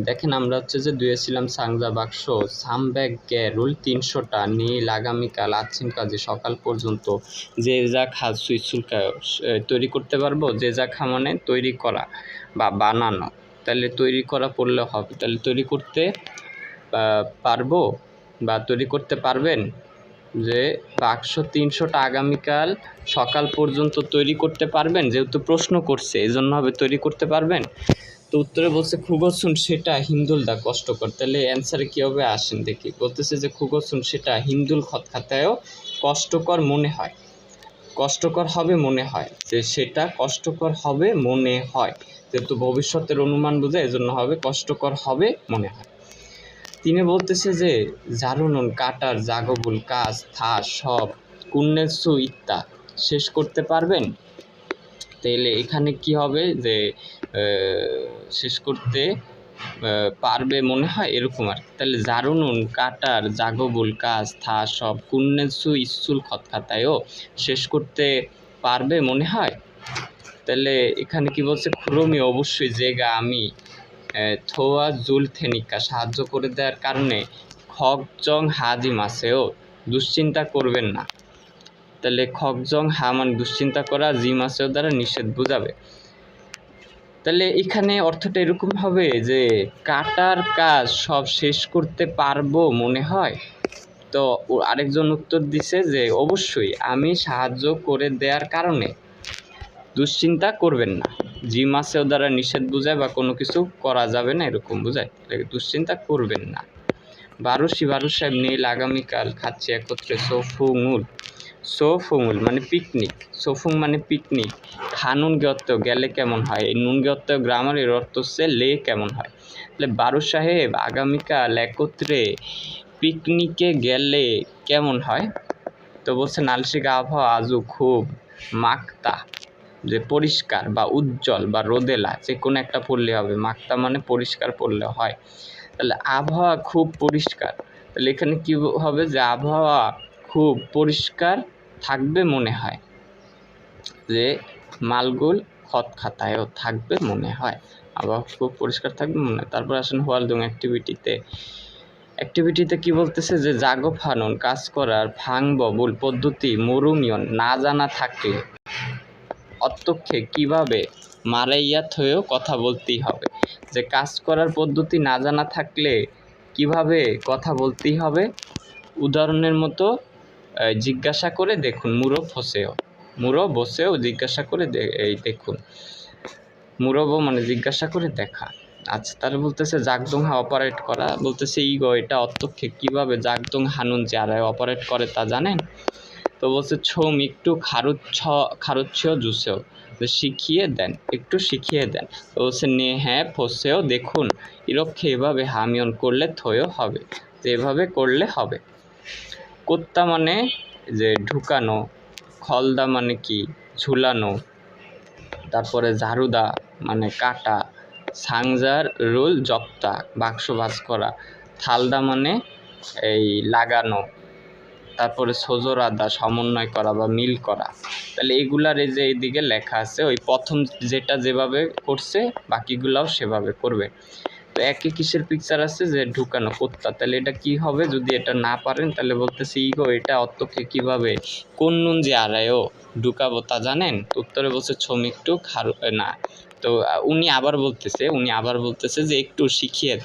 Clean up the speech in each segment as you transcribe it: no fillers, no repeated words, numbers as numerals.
দেখেন আমরা হচ্ছে যে দুয়ে ছিলাম সাংজা বাক্স সামব্যাগ রুল 300টা নীল আগামীকাল আচ্ছিন কাজে সকাল পর্যন্ত যে যা খা সুইসুলকা তৈরি করতে পারবো। যে যা খা মানে তৈরি করা বা বানানো, তাহলে তৈরি করা পড়লে হবে। তাহলে তৈরি করতে পারবো বা তৈরি করতে পারবেন। যে বাক্স 300টা আগামীকাল সকাল পর্যন্ত তৈরি করতে পারবেন, যেহেতু প্রশ্ন করছে এই জন্য হবে তৈরি করতে পারবেন। তো উত্তরে বলছে খুগসুন সেটা হিন্দুল দা কষ্টকর। তাহলে অ্যান্সারে কী হবে আসেন দেখি। বলতেছে যে খুগসুন সেটা হিন্দুল খতখাতায়ও কষ্টকর মনে হয়। কষ্টকর হবে মনে হয়, যে সেটা কষ্টকর হবে মনে হয়, যেহেতু ভবিষ্যতের অনুমান বোঝায় এজন্য হবে কষ্টকর হবে মনে হয়। তিনি বলতেছে যে জারুনুন কাটার জাগবুল কাজ থা সব কুন্নেসু ইত্তা শেষ করতে পারবেন। তাহলে এখানে কি হবে যে শেষ করতে পারবে মনে হয় এরকম আর। তাহলে জারুনুন কাটার জাগবুল কাজ থা সব কুন্নেসু ইসুল খতখাতায়ও শেষ করতে পারবে মনে হয়। তাহলে এখানে কি বলছে, খুরমি অবশ্যই জেগা আমি থোয়া জুলথেনিকা সাহায্য করে দেওয়ার কারণে খগজং হাজিম আছেও দুশ্চিন্তা করবেন না। তাহলে খগজং হা মানে দুশ্চিন্তা করা, জিম আছেও দ্বারা নিষেধ বোঝাবে। তাহলে এখানে অর্থটা এরকম হবে যে কাটার কাজ সব শেষ করতে পারবো মনে হয়। তো আরেকজন উত্তর দিছে যে অবশ্যই আমি সাহায্য করে দেওয়ার কারণে দুশ্চিন্তা করবেন না। জিম আছেও দ্বারা নিষেধ বোঝায় বা কোনো কিছু করা যাবে না এরকম বোঝায়, দুশ্চিন্তা করবেন না। বারো সাহেব নীল আগামীকাল খাচ্ছে একত্রে সোফুঙুল মানে পিকনিক, সোফুং মানে পিকনিক, খানুন গত্ত গেলে কেমন হয়। এই নুন গত্ত গ্রামারের অর্থ হচ্ছে লে কেমন হয়। তাহলে বারো সাহেব আগামীকাল একত্রে পিকনিকে গেলে কেমন হয়। তো বলছে নালশিকা আবহাওয়া আজও খুব মাক্তা, যে পরিষ্কার বা উজ্জ্বল বা রোদেলা যে কোনো একটা পড়লে হবে। মাক্তা মানে পরিষ্কার পড়লে হয়। তাহলে আবহাওয়া খুব পরিষ্কার, তাহলে এখানে কি হবে যে আবহাওয়া খুব পরিষ্কার থাকবে মনে হয়, যে মালগুল খতখাতায়ও থাকবে মনে হয়, আবহাওয়া খুব পরিষ্কার থাকবে মনে হয়। তারপর আসেন হোয়ালদুং অ্যাক্টিভিটিতে কি বলতেছে যে জাগো ফানুন কাজ করার ফাং ববুল পদ্ধতি মরুমিয়ন না জানা থাকলে অত্যক্ষে কিভাবে মারাইয়াত হয়েও কথা বলতেই হবে। যে কাজ করার পদ্ধতি না জানা থাকলে কিভাবে কথা বলতেই হবে। উদাহরণের মতো জিজ্ঞাসা করে দেখুন, মুরো বসেও জিজ্ঞাসা করে দেখুন। মুরবো মানে জিজ্ঞাসা করে দেখা। আচ্ছা, তাহলে বলতেছে জাগদংহা অপারেট করা, বলতেছে ইগো এটা অত্যক্ষে কিভাবে জাগদং হানুন যারা অপারেট করে তা জানেন। তো বলছে ছোম একটু খারুচ্ছ জুসেও শিখিয়ে দেন, একটু শিখিয়ে দেন। তো বলছে নে হ্যাঁ ফসেও দেখুন, ইরক্ষে এভাবে হামিয়ন করলে থয়েও হবে, তো এভাবে করলে হবে। কোত্তা মানে যে ঢুকানো, খলদা মানে কি ঝুলানো, তারপরে ঝাড়ুদা মানে কাটা, সাংজার রোল জপ্তা বাক্স ভাঁজ করা, থালদা মানে এই লাগানো, তারপরে সোজোরাদা সমন্বয় করা বা মিল করা। তাহলে এগুলার এই যে এইদিকে লেখা আছে, ওই প্রথম যেটা যেভাবে করছে বাকিগুলাও সেভাবে করবে। তো একই কিসের পিকচার আছে যে ঢুকানো কোত্তা, তাহলে এটা কি হবে যদি এটা না পারেন। তাহলে বলতেছি ইগো এটা অত্যকে কিভাবে কোন নুন যে আড়ায়ও ঢুকাবো তা জানেন। উত্তরে বলছে ছম একটু না। তো উনি আবার বলতেছে যে একটু শিখিয়ে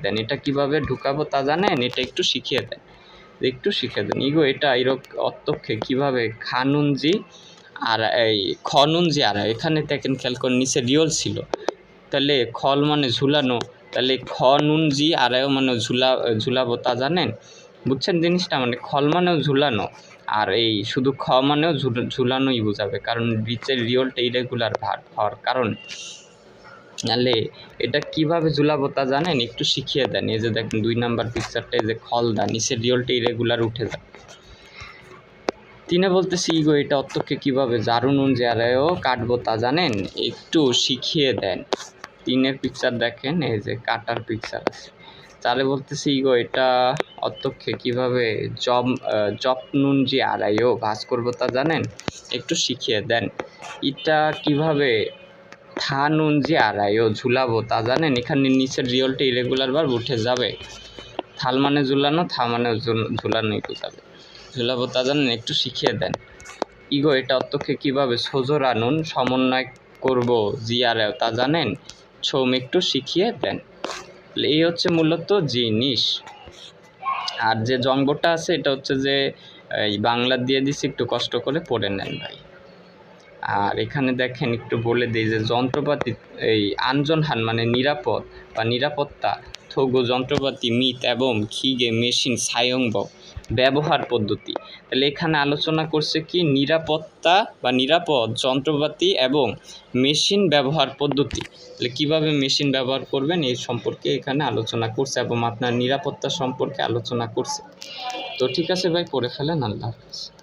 দেন, এটা কিভাবে ঢুকাবো তা জানেন, এটা একটু শিখিয়ে দেন, ইগো এটা অত্যক্ষে কিভাবে খানুনজি আর এই খনুনজি আর এখানে দেখেন খেয়াল করে নিচে রিয়ল ছিল। তাহলে খল মানে ঝুলানো, তাহলে খ নুন জি আড়াইও মানে ঝুলাবো তা জানেন। বুঝছেন জিনিসটা, মানে খল মানেও ঝুলানো, আর এই শুধু খ মানেও ঝুলানোই বোঝাবে, কারণ নিচের রিয়লটা ইরেগুলার ভার্ব হওয়ার কারণে। তাহলে এটা কিভাবে ঝুলাবো তা জানেন, একটু শিখিয়ে দেন। এই যে দেখেন 2 নাম্বার পিকচারটা, এই যে খলদা নিচের রিয়লটা ইরেগুলার উঠে যায়। তিনি বলতেছি ইগো এটা অত্যক্ষে কিভাবে জারুনুন জারায়ও কাটবো তা জানেন, একটু শিখিয়ে দেন। 3 পিকচার দেখেন, এই যে কাটার পিকচার আছে। তাহলে বলতেছি ইগো এটা অত্যক্ষে কিভাবে জপনুন জি আড়াইও ভাঁজ করবো তা জানেন, একটু শিখিয়ে দেন। এটা কিভাবে থা নুন যে আড়াইও ঝুলাবো তা জানেন? এখানে নিচের রিয়েলটা ইরেগুলার ভার্ব উঠে যাবে। থাল মানে ঝুলানো, থা মানে ঝুলানোই বোঝাবে। ঝুলাবো তা জানেন? একটু শিখিয়ে দেন। ইগো এটা অত্যক্ষে কীভাবে সোজো রানুন সমন্বয় করব জিয়ারেও তা জানেন? ছৌম একটু শিখিয়ে দেন। এই হচ্ছে মূলত জিনিস। আর যে জঙ্গটা আছে এটা হচ্ছে যে এই বাংলা দিয়ে দিছি, একটু কষ্ট করে পড়ে নেন ভাই। আর এখানে দেখেন একটু বলে দিই যে যন্ত্রপাতি এই আনজনহান মানে নিরাপদ বা নিরাপত্তা, থগু যন্ত্রপাতি মিত এবং খিগে মেশিন সায়ংব ব্যবহার পদ্ধতি। তাহলে এখানে আলোচনা করছে কি নিরাপত্তা বা নিরাপদ যন্ত্রপাতি এবং মেশিন ব্যবহার পদ্ধতি। তাহলে কীভাবে মেশিন ব্যবহার করবেন এই সম্পর্কে এখানে আলোচনা করছে এবং আপনার নিরাপত্তা সম্পর্কে আলোচনা করছে। তো ঠিক আছে ভাই, পড়ে ফেলেন। আল্লাহ হাফেজ।